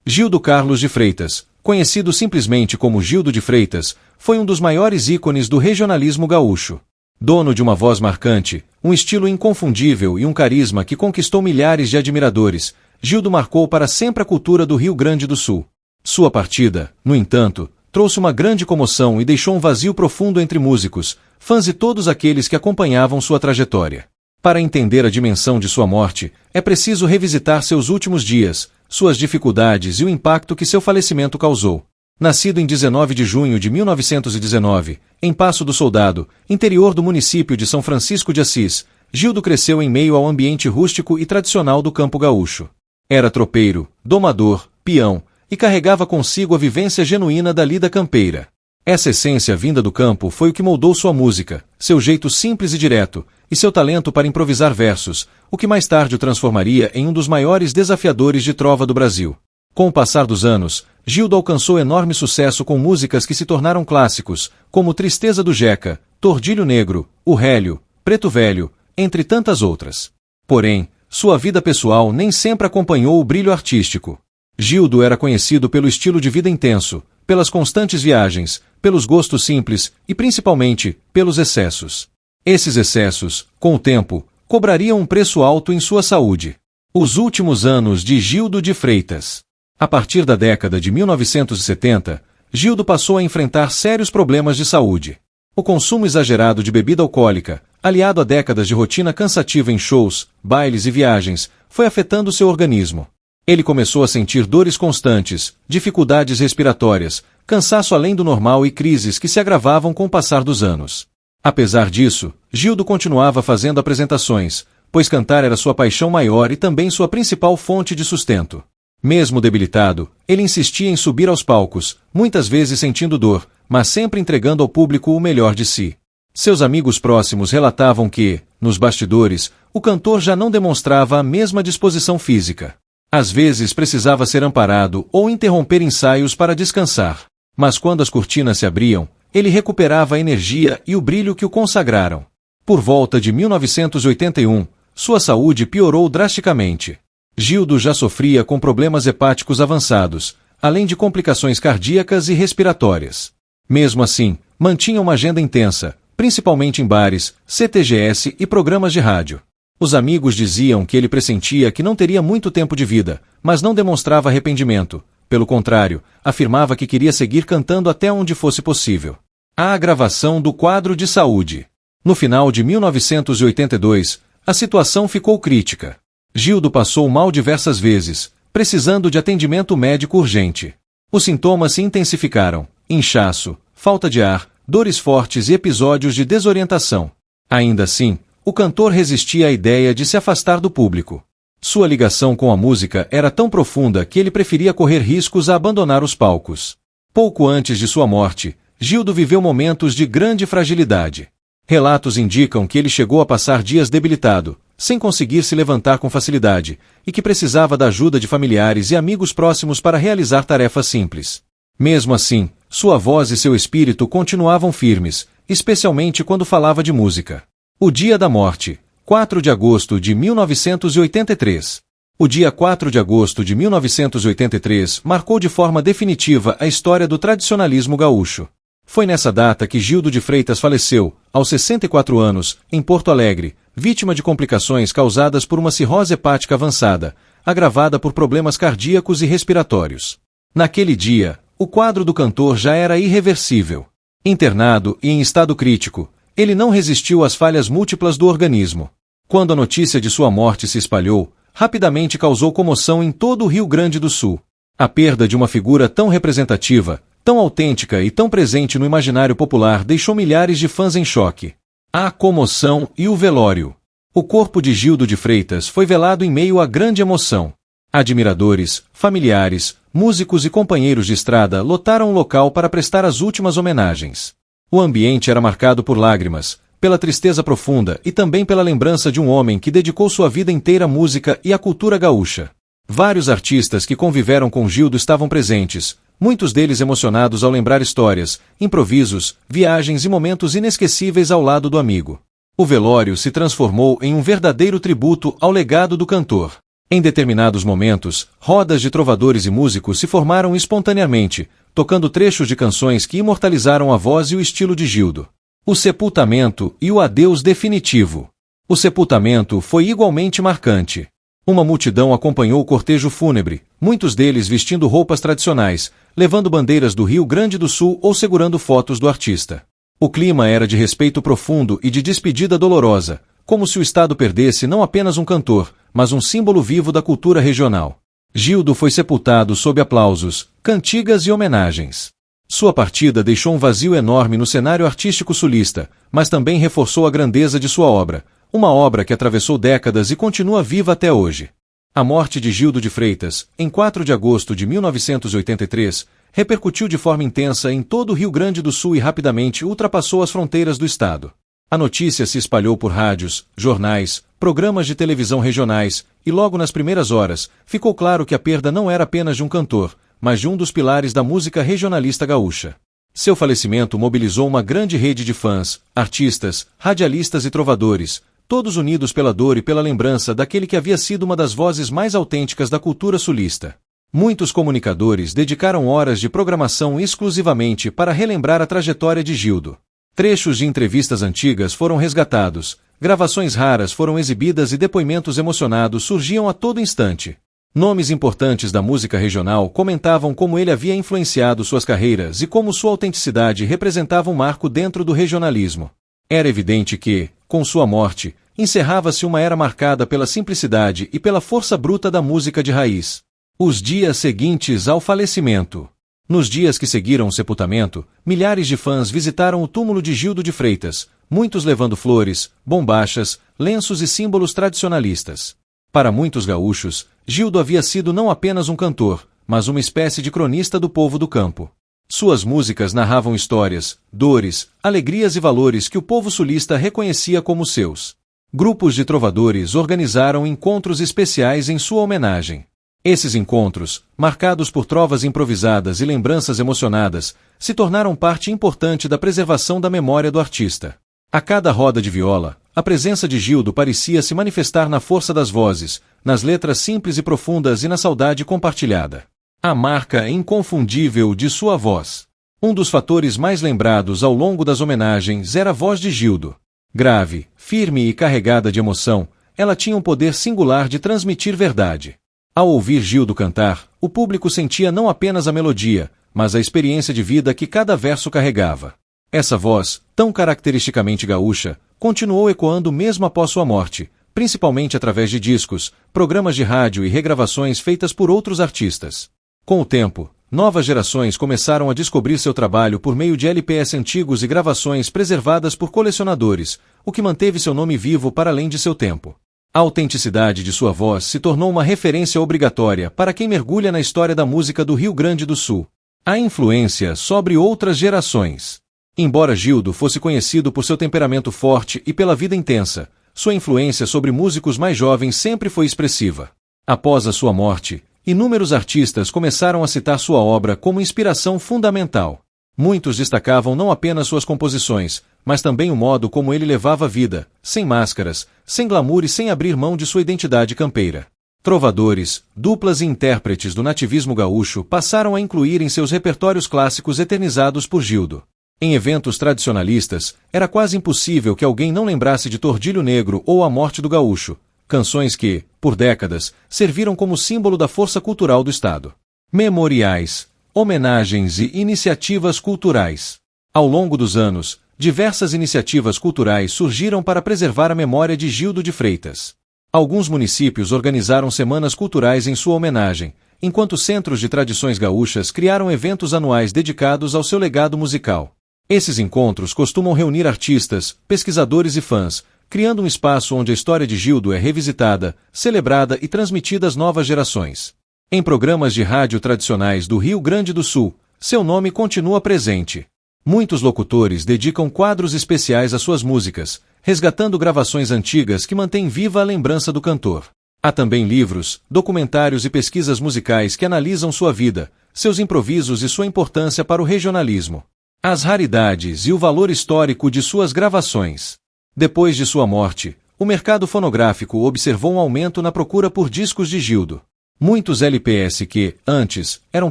Gildo Carlos de Freitas, conhecido simplesmente como Gildo de Freitas, foi um dos maiores ícones do regionalismo gaúcho. Dono de uma voz marcante, um estilo inconfundível e um carisma que conquistou milhares de admiradores, Gildo marcou para sempre a cultura do Rio Grande do Sul. Sua partida, no entanto, trouxe uma grande comoção e deixou um vazio profundo entre músicos, fãs e todos aqueles que acompanhavam sua trajetória. Para entender a dimensão de sua morte, é preciso revisitar seus últimos dias, suas dificuldades e o impacto que seu falecimento causou. Nascido em 19 de junho de 1919, em Passo do Soldado, interior do município de São Francisco de Assis, Gildo cresceu em meio ao ambiente rústico e tradicional do campo gaúcho. Era tropeiro, domador, peão, e carregava consigo a vivência genuína da lida campeira. Essa essência vinda do campo foi o que moldou sua música, seu jeito simples e direto, e seu talento para improvisar versos, o que mais tarde o transformaria em um dos maiores desafiadores de trova do Brasil. Com o passar dos anos, Gildo alcançou enorme sucesso com músicas que se tornaram clássicos, como Tristeza do Jeca, Tordilho Negro, O Rélio, Preto Velho, entre tantas outras. Porém, sua vida pessoal nem sempre acompanhou o brilho artístico. Gildo era conhecido pelo estilo de vida intenso, pelas constantes viagens, pelos gostos simples e, principalmente, pelos excessos. Esses excessos, com o tempo, cobrariam um preço alto em sua saúde. Os últimos anos de Gildo de Freitas. A partir da década de 1970, Gildo passou a enfrentar sérios problemas de saúde. O consumo exagerado de bebida alcoólica, aliado a décadas de rotina cansativa em shows, bailes e viagens, foi afetando seu organismo. Ele começou a sentir dores constantes, dificuldades respiratórias, cansaço além do normal e crises que se agravavam com o passar dos anos. Apesar disso, Gildo continuava fazendo apresentações, pois cantar era sua paixão maior e também sua principal fonte de sustento. Mesmo debilitado, ele insistia em subir aos palcos, muitas vezes sentindo dor, mas sempre entregando ao público o melhor de si. Seus amigos próximos relatavam que, nos bastidores, o cantor já não demonstrava a mesma disposição física. Às vezes precisava ser amparado ou interromper ensaios para descansar. Mas quando as cortinas se abriam, ele recuperava a energia e o brilho que o consagraram. Por volta de 1981, sua saúde piorou drasticamente. Gildo já sofria com problemas hepáticos avançados, além de complicações cardíacas e respiratórias. Mesmo assim, mantinha uma agenda intensa, principalmente em bares, CTGS e programas de rádio. Os amigos diziam que ele pressentia que não teria muito tempo de vida, mas não demonstrava arrependimento. Pelo contrário, afirmava que queria seguir cantando até onde fosse possível. A agravação do quadro de saúde. No final de 1982, a situação ficou crítica. Gildo passou mal diversas vezes, precisando de atendimento médico urgente. Os sintomas se intensificaram: inchaço, falta de ar, dores fortes e episódios de desorientação. Ainda assim, o cantor resistia à ideia de se afastar do público. Sua ligação com a música era tão profunda que ele preferia correr riscos a abandonar os palcos. Pouco antes de sua morte, Gildo viveu momentos de grande fragilidade. Relatos indicam que ele chegou a passar dias debilitado, sem conseguir se levantar com facilidade, e que precisava da ajuda de familiares e amigos próximos para realizar tarefas simples. Mesmo assim, sua voz e seu espírito continuavam firmes, especialmente quando falava de música. O dia da morte, 4 de agosto de 1983. O dia 4 de agosto de 1983 marcou de forma definitiva a história do tradicionalismo gaúcho. Foi nessa data que Gildo de Freitas faleceu, aos 64 anos, em Porto Alegre, vítima de complicações causadas por uma cirrose hepática avançada, agravada por problemas cardíacos e respiratórios. Naquele dia, o quadro do cantor já era irreversível. Internado e em estado crítico, ele não resistiu às falhas múltiplas do organismo. Quando a notícia de sua morte se espalhou, rapidamente causou comoção em todo o Rio Grande do Sul. A perda de uma figura tão representativa, tão autêntica e tão presente no imaginário popular deixou milhares de fãs em choque. A comoção e o velório. O corpo de Gildo de Freitas foi velado em meio a grande emoção. Admiradores, familiares, músicos e companheiros de estrada lotaram o local para prestar as últimas homenagens. O ambiente era marcado por lágrimas, pela tristeza profunda e também pela lembrança de um homem que dedicou sua vida inteira à música e à cultura gaúcha. Vários artistas que conviveram com Gildo estavam presentes, muitos deles emocionados ao lembrar histórias, improvisos, viagens e momentos inesquecíveis ao lado do amigo. O velório se transformou em um verdadeiro tributo ao legado do cantor. Em determinados momentos, rodas de trovadores e músicos se formaram espontaneamente, tocando trechos de canções que imortalizaram a voz e o estilo de Gildo. O sepultamento e o adeus definitivo. O sepultamento foi igualmente marcante. Uma multidão acompanhou o cortejo fúnebre, muitos deles vestindo roupas tradicionais, levando bandeiras do Rio Grande do Sul ou segurando fotos do artista. O clima era de respeito profundo e de despedida dolorosa, como se o estado perdesse não apenas um cantor, mas um símbolo vivo da cultura regional. Gildo foi sepultado sob aplausos, cantigas e homenagens. Sua partida deixou um vazio enorme no cenário artístico sulista, mas também reforçou a grandeza de sua obra, uma obra que atravessou décadas e continua viva até hoje. A morte de Gildo de Freitas, em 4 de agosto de 1983, repercutiu de forma intensa em todo o Rio Grande do Sul e rapidamente ultrapassou as fronteiras do estado. A notícia se espalhou por rádios, jornais, programas de televisão regionais, e logo nas primeiras horas, ficou claro que a perda não era apenas de um cantor, mas de um dos pilares da música regionalista gaúcha. Seu falecimento mobilizou uma grande rede de fãs, artistas, radialistas e trovadores, todos unidos pela dor e pela lembrança daquele que havia sido uma das vozes mais autênticas da cultura sulista. Muitos comunicadores dedicaram horas de programação exclusivamente para relembrar a trajetória de Gildo. Trechos de entrevistas antigas foram resgatados, gravações raras foram exibidas e depoimentos emocionados surgiam a todo instante. Nomes importantes da música regional comentavam como ele havia influenciado suas carreiras e como sua autenticidade representava um marco dentro do regionalismo. Era evidente que, com sua morte, encerrava-se uma era marcada pela simplicidade e pela força bruta da música de raiz. Os dias seguintes ao falecimento. Nos dias que seguiram o sepultamento, milhares de fãs visitaram o túmulo de Gildo de Freitas, muitos levando flores, bombachas, lenços e símbolos tradicionalistas. Para muitos gaúchos, Gildo havia sido não apenas um cantor, mas uma espécie de cronista do povo do campo. Suas músicas narravam histórias, dores, alegrias e valores que o povo sulista reconhecia como seus. Grupos de trovadores organizaram encontros especiais em sua homenagem. Esses encontros, marcados por trovas improvisadas e lembranças emocionadas, se tornaram parte importante da preservação da memória do artista. A cada roda de viola, a presença de Gildo parecia se manifestar na força das vozes, nas letras simples e profundas e na saudade compartilhada. A marca inconfundível de sua voz. Um dos fatores mais lembrados ao longo das homenagens era a voz de Gildo. Grave, firme e carregada de emoção, ela tinha um poder singular de transmitir verdade. Ao ouvir Gildo cantar, o público sentia não apenas a melodia, mas a experiência de vida que cada verso carregava. Essa voz, tão caracteristicamente gaúcha, continuou ecoando mesmo após sua morte, principalmente através de discos, programas de rádio e regravações feitas por outros artistas. Com o tempo, novas gerações começaram a descobrir seu trabalho por meio de LPs antigos e gravações preservadas por colecionadores, o que manteve seu nome vivo para além de seu tempo. A autenticidade de sua voz se tornou uma referência obrigatória para quem mergulha na história da música do Rio Grande do Sul. A influência sobre outras gerações. Embora Gildo fosse conhecido por seu temperamento forte e pela vida intensa, sua influência sobre músicos mais jovens sempre foi expressiva. Após a sua morte, inúmeros artistas começaram a citar sua obra como inspiração fundamental. Muitos destacavam não apenas suas composições, mas também o modo como ele levava a vida, sem máscaras, sem glamour e sem abrir mão de sua identidade campeira. Trovadores, duplas e intérpretes do nativismo gaúcho passaram a incluir em seus repertórios clássicos eternizados por Gildo. Em eventos tradicionalistas, era quase impossível que alguém não lembrasse de Tordilho Negro ou A Morte do Gaúcho, canções que, por décadas, serviram como símbolo da força cultural do estado. Memoriais, homenagens e iniciativas culturais. Ao longo dos anos, diversas iniciativas culturais surgiram para preservar a memória de Gildo de Freitas. Alguns municípios organizaram semanas culturais em sua homenagem, enquanto centros de tradições gaúchas criaram eventos anuais dedicados ao seu legado musical. Esses encontros costumam reunir artistas, pesquisadores e fãs, criando um espaço onde a história de Gildo é revisitada, celebrada e transmitida às novas gerações. Em programas de rádio tradicionais do Rio Grande do Sul, seu nome continua presente. Muitos locutores dedicam quadros especiais às suas músicas, resgatando gravações antigas que mantêm viva a lembrança do cantor. Há também livros, documentários e pesquisas musicais que analisam sua vida, seus improvisos e sua importância para o regionalismo. As raridades e o valor histórico de suas gravações. Depois de sua morte, O mercado fonográfico observou um aumento na procura por discos de Gildo. Muitos LPs que, antes, eram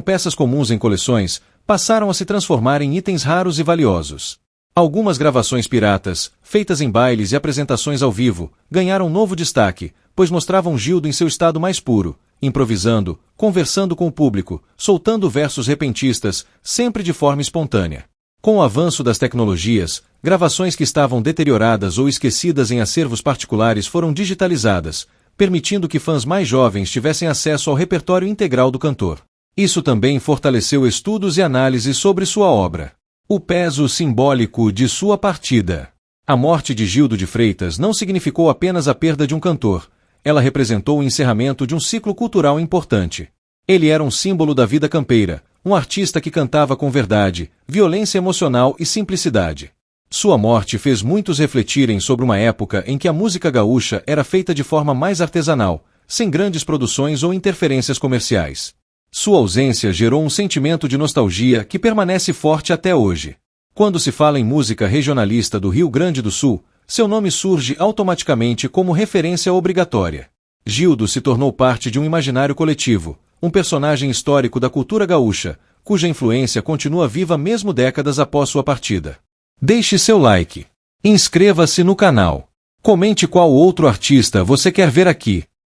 peças comuns em coleções, passaram a se transformar em itens raros e valiosos. Algumas gravações piratas, feitas em bailes e apresentações ao vivo, ganharam novo destaque, pois mostravam Gildo em seu estado mais puro, improvisando, conversando com o público, soltando versos repentistas, sempre de forma espontânea. Com o avanço das tecnologias, gravações que estavam deterioradas ou esquecidas em acervos particulares foram digitalizadas, permitindo que fãs mais jovens tivessem acesso ao repertório integral do cantor. Isso também fortaleceu estudos e análises sobre sua obra. O peso simbólico de sua partida. A morte de Gildo de Freitas não significou apenas a perda de um cantor, ela representou o encerramento de um ciclo cultural importante. Ele era um símbolo da vida campeira, um artista que cantava com verdade, violência emocional e simplicidade. Sua morte fez muitos refletirem sobre uma época em que a música gaúcha era feita de forma mais artesanal, sem grandes produções ou interferências comerciais. Sua ausência gerou um sentimento de nostalgia que permanece forte até hoje. Quando se fala em música regionalista do Rio Grande do Sul, seu nome surge automaticamente como referência obrigatória. Gildo se tornou parte de um imaginário coletivo, um personagem histórico da cultura gaúcha, cuja influência continua viva mesmo décadas após sua partida. Deixe seu like. Inscreva-se no canal. Comente qual outro artista você quer ver aqui.